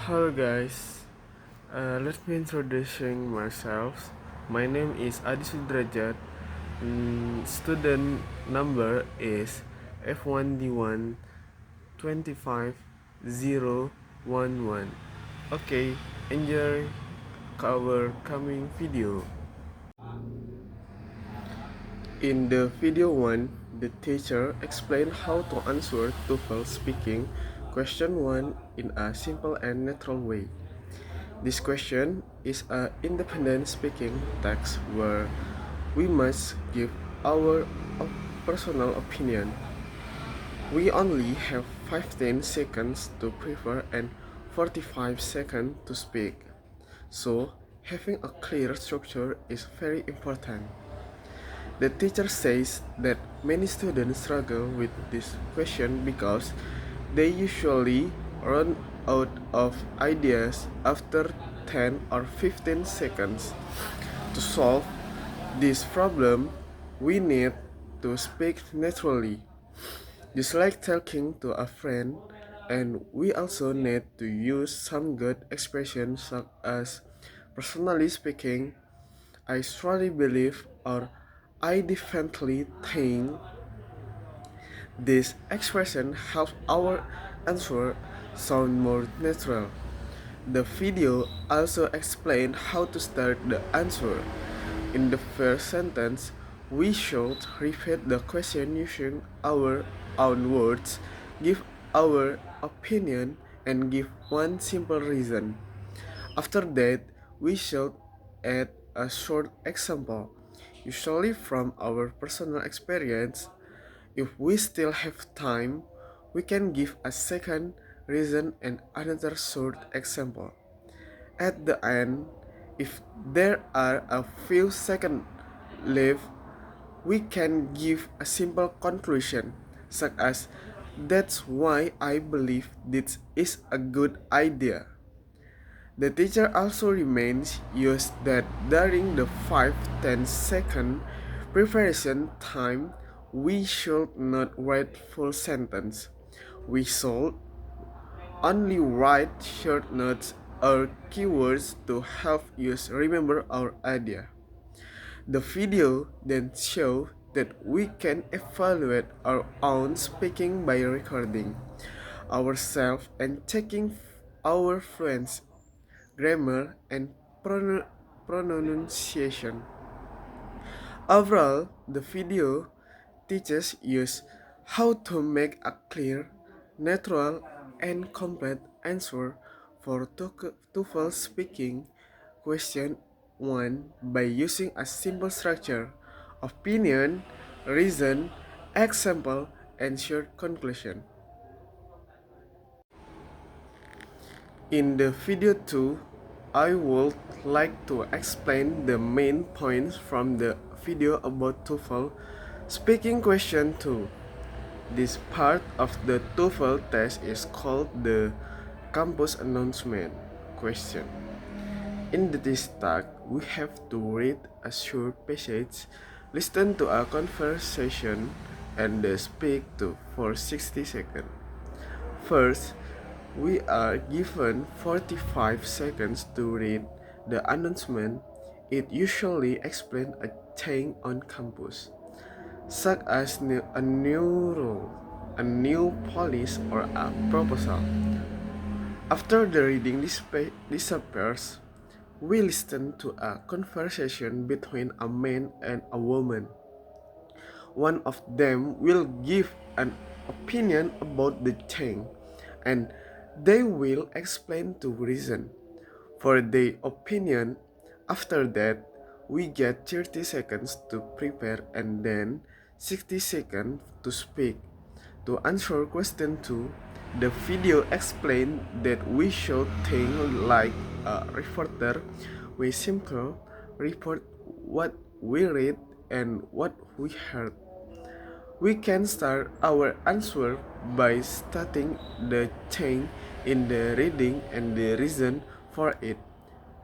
Hello guys, let me introducing myself. My name is Adi Sudrajat. Student number is F1D1 25011. Okay, enjoy our coming video. In the video 1, the teacher explained how to answer TOEFL speaking question 1 in a simple and natural way. This question is an independent speaking text where we must give our personal opinion. We only have 15 seconds to prepare and 45 seconds to speak. So, having a clear structure is very important. The teacher says that many students struggle with this question because they usually run out of ideas after 10 or 15 seconds. To solve this problem, we need to speak naturally, just like talking to a friend, and we also need to use some good expressions such as personally speaking, I strongly believe, or I definitely think. This expression helps our answer sound more natural. The video also explained how to start the answer. In the first sentence, we should repeat the question using our own words, give our opinion, and give one simple reason. After that, we should add a short example, usually from our personal experience. If we still have time, we can give a second reason and another short example. At the end, if there are a few seconds left, we can give a simple conclusion, such as, that's why I believe this is a good idea. The teacher also reminds us that during the 5-10 second preparation time, we should not write full sentence. We should only write short notes or keywords to help us remember our idea. The video then shows that we can evaluate our own speaking by recording ourselves and checking our fluency, grammar, and pronunciation. Overall, the video teaches us how to make a clear, natural, and complete answer for TOEFL speaking question 1 by using a simple structure: opinion, reason, example, and short conclusion. In the video 2, I would like to explain the main points from the video about TOEFL speaking question 2. This part of the TOEFL test is called the campus announcement question. In this task, we have to read a short passage, listen to a conversation, and speak to for 60 seconds. First, we are given 45 seconds to read the announcement. It usually explains a thing on campus, such as a new rule, a new policy, or a proposal. After the reading disappears, we listen to a conversation between a man and a woman. One of them will give an opinion about the thing, and they will explain the reason for their opinion. After that, we get 30 seconds to prepare and then 60 seconds to speak. To answer question 2, the video explained that we should think like a reporter. We simply report what we read and what we heard. We can start our answer by stating the thing in the reading and the reason for it.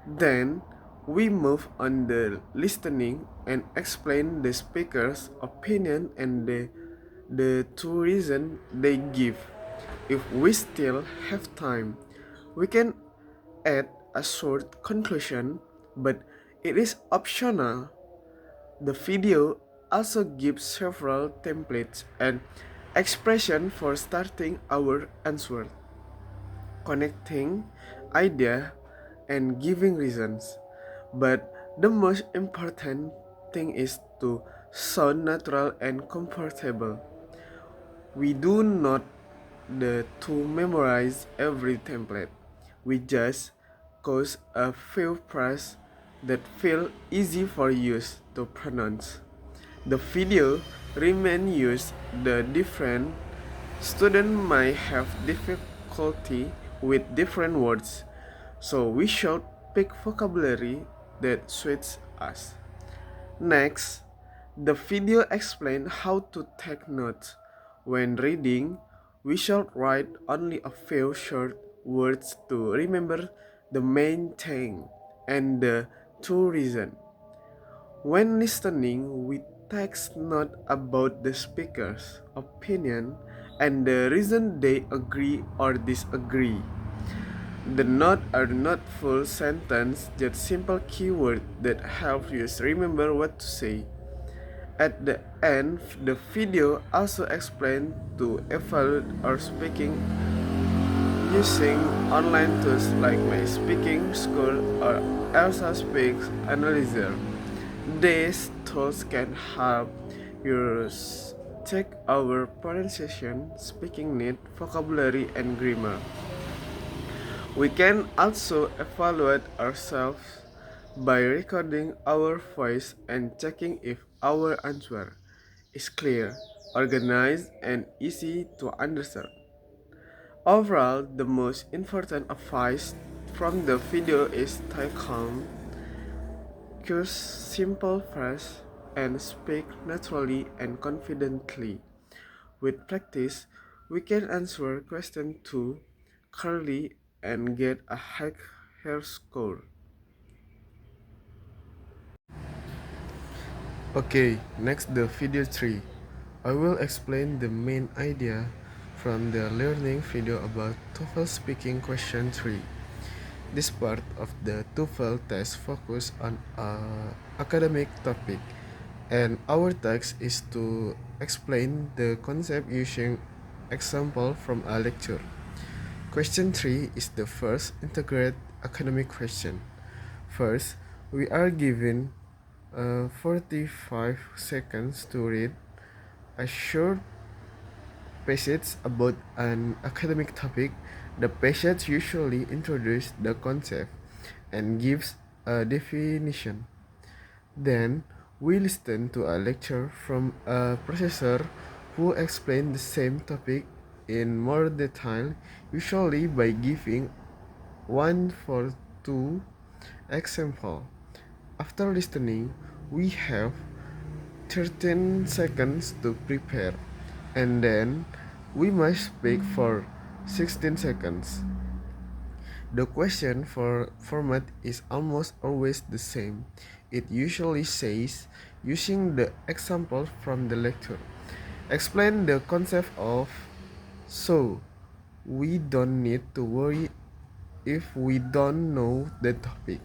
Then we move on the listening and explain the speaker's opinion and the two reasons they give. If we still have time, we can add a short conclusion, but it is optional. The video also gives several templates and expression for starting our answer, connecting idea and giving reasons. But the most important thing is to sound natural and comfortable. We do not to memorize every template. We just choose a few phrases that feel easy for use to pronounce. The video remain use the different student might have difficulty with different words, so we should pick vocabulary that suits us. Next, the video explains how to take notes. When reading, we should write only a few short words to remember the main thing and the true reason. When listening, we take note about the speaker's opinion and the reason they agree or disagree. The notes are not full sentence, just simple keywords that help you remember what to say. At the end, the video also explains to evaluate our speaking using online tools like My Speaking School or Elsa Speaks Analyzer. These tools can help you check our pronunciation, speaking need, vocabulary, and grammar. We can also evaluate ourselves by recording our voice and checking if our answer is clear, organized, and easy to understand. Overall, the most important advice from the video is stay calm, use simple phrases, and speak naturally and confidently. With practice, we can answer question 2 clearly and get a higher score. Okay, next the video 3. I will explain the main idea from the learning video about TOEFL speaking question 3. This part of the TOEFL test focus on academic topic, and our task is to explain the concept using example from a lecture. Question 3 is the first integrated academic question. First, we are given 45 seconds to read a short passage about an academic topic. The passage usually introduces the concept and gives a definition. Then, we listen to a lecture from a professor who explains the same topic in more detail, usually by giving 1 or 2 examples. After listening, we have 13 seconds to prepare, and then we must speak for 16 seconds. The question for format is almost always the same. It usually says, using the example from the lecture, explain the concept of, so we don't need to worry if we don't know the topic.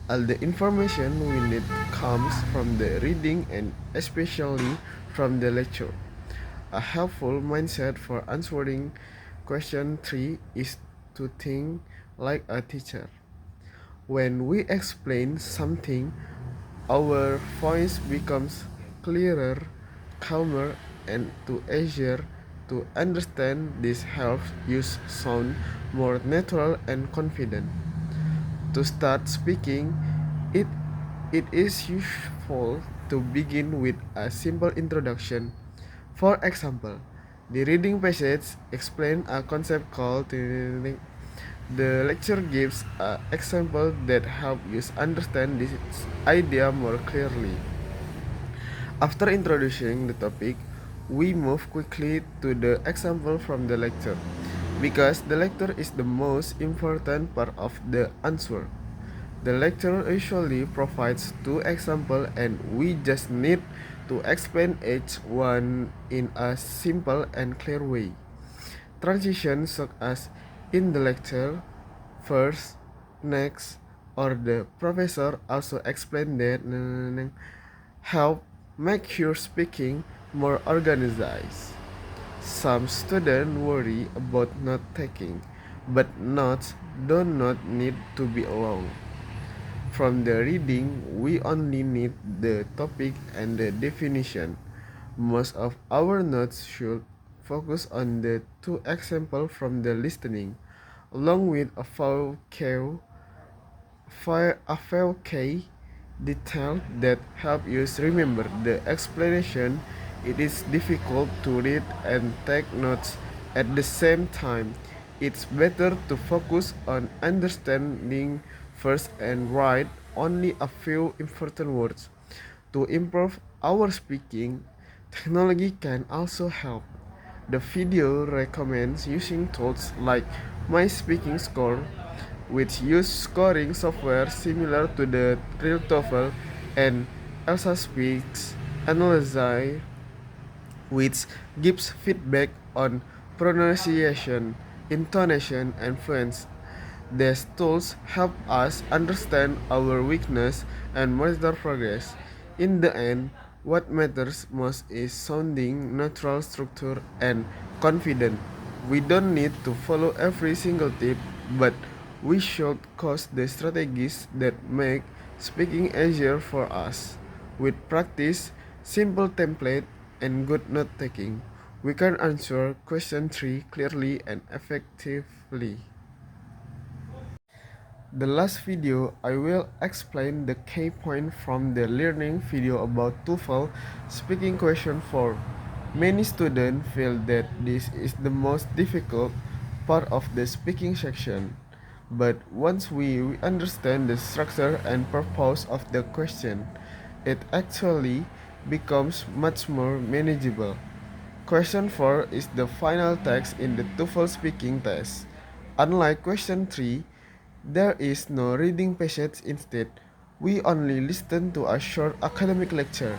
All the information we need comes from the reading and especially from the lecture. A helpful mindset for answering question 3 is to think like a teacher. When we explain something, our voice becomes clearer, calmer, and easier to understand. This helps you sound more natural and confident. To start speaking, it, it is useful to begin with a simple introduction. For example, the reading passage explains a concept called the lecture gives an example that help you understand this idea more clearly. After introducing the topic, we move quickly to the example from the lecture, because the lecture is the most important part of the answer. The lecture usually provides 2 examples, and we just need to explain each one in a simple and clear way. Transitions such as in the lecture, first Next, or the professor also explained that help make your speaking more organized. Some students worry about not taking, but notes do not need to be long. From the reading, we only need the topic and the definition. Most of our notes should focus on the two examples from the listening, along with a few detail that help you remember the explanation. It is difficult to read and take notes at the same time. It's better to focus on understanding first and write only a few important words. To improve our speaking, technology can also help. The video recommends using tools like My Speaking Score, which use scoring software similar to the real TOEFL, and Elsa Speaks Analyze, which gives feedback on pronunciation, intonation, and fluency. These tools help us understand our weakness and monitor progress. In the end, what matters most is sounding natural, structure, and confident. We don't need to follow every single tip, but we should choose the strategies that make speaking easier for us. With practice, simple template, and good note taking, we can answer question 3 clearly and effectively. The last video, I will explain the key point from the learning video about TOEFL speaking question 4. Many students feel that this is the most difficult part of the speaking section. But once we understand the structure and purpose of the question, it actually becomes much more manageable. Question 4 is the final text in the TOEFL speaking test. Unlike question 3, there is no reading passage. Instead, we only listen to a short academic lecture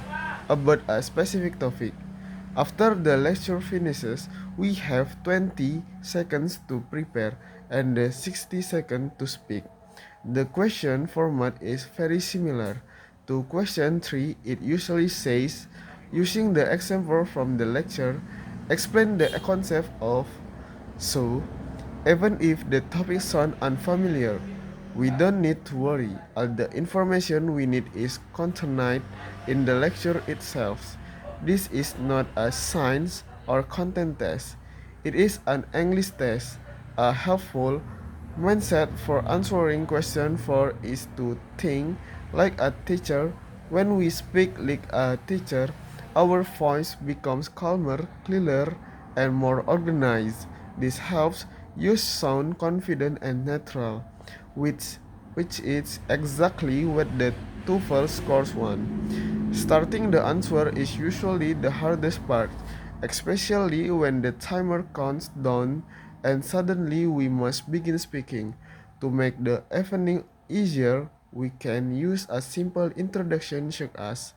about a specific topic. After the lecture finishes, we have 20 seconds to prepare and 60 seconds to speak. The question format is very similar to question 3. It usually says, using the example from the lecture, explain the concept of. So, even if the topic sounds unfamiliar, we don't need to worry. All the information we need is contained in the lecture itself. This is not a science or content test. It is an English test. A helpful mindset for answering question 4 is to think like a teacher. When we speak like a teacher, our voice becomes calmer, clearer, and more organized. This helps you sound confident and natural, which is exactly what the TOEFL scores want. Starting the answer is usually the hardest part, especially when the timer counts down and suddenly we must begin speaking. To make the evening easier, we can use a simple introduction such as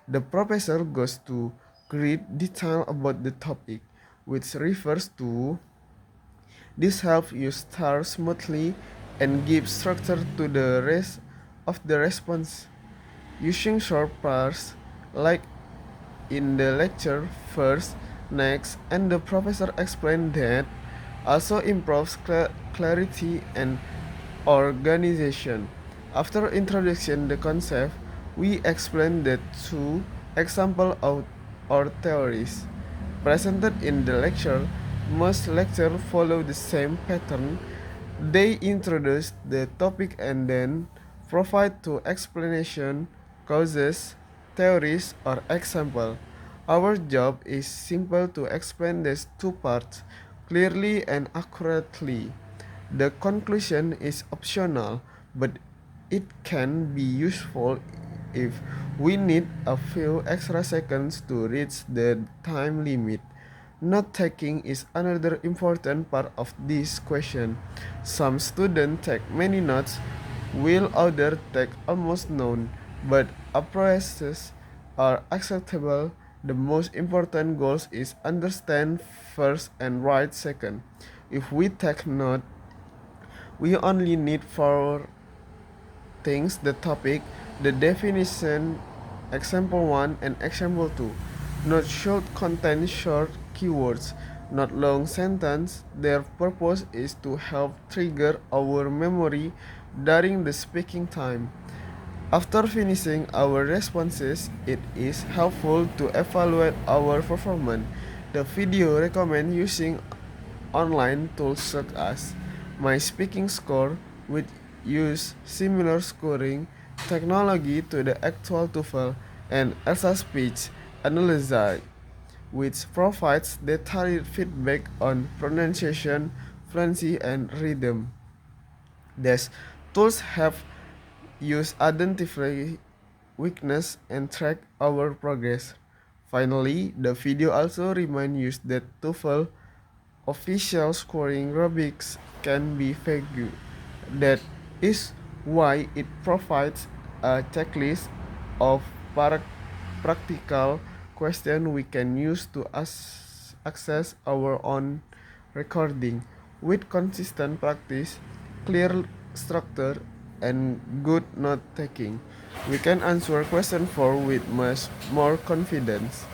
the professor goes to great detail about the topic, which refers to. This helps you start smoothly and give structure to the rest of the response. Using short parts like in the lecture first, next, and the professor explained that also improves clarity and organization. After introduction the concept, we explain the two example of our theories presented in the lecture. Most lectures follow the same pattern. They introduce the topic and then provide two explanation, causes, theories, or example. Our job is simple to explain these two parts clearly and accurately. The conclusion is optional, but it can be useful if we need a few extra seconds to reach the time limit. Note taking is another important part of this question. Some students take many notes, while others take almost none, but approaches are acceptable. The most important goal is understand first and write second. If we take note, We only need four things: the topic, the definition, example 1 and example 2. Not short content, short keywords, not long sentence. Their purpose is to help trigger our memory during the speaking time. After finishing our responses, it is helpful to evaluate our performance. The video recommend using online tools such as My Speaking Score, which use similar scoring technology to the actual TOEFL, and Elsa Speech Analyzer, which provides detailed feedback on pronunciation, fluency, and rhythm. These tools have used identify weakness and track our progress. Finally, the video also reminds you that TOEFL official scoring rubrics can be vague. That is why it provides a checklist of practical questions we can use to access our own recording. With consistent practice, clear structure, and good note taking, we can answer question 4 with much more confidence.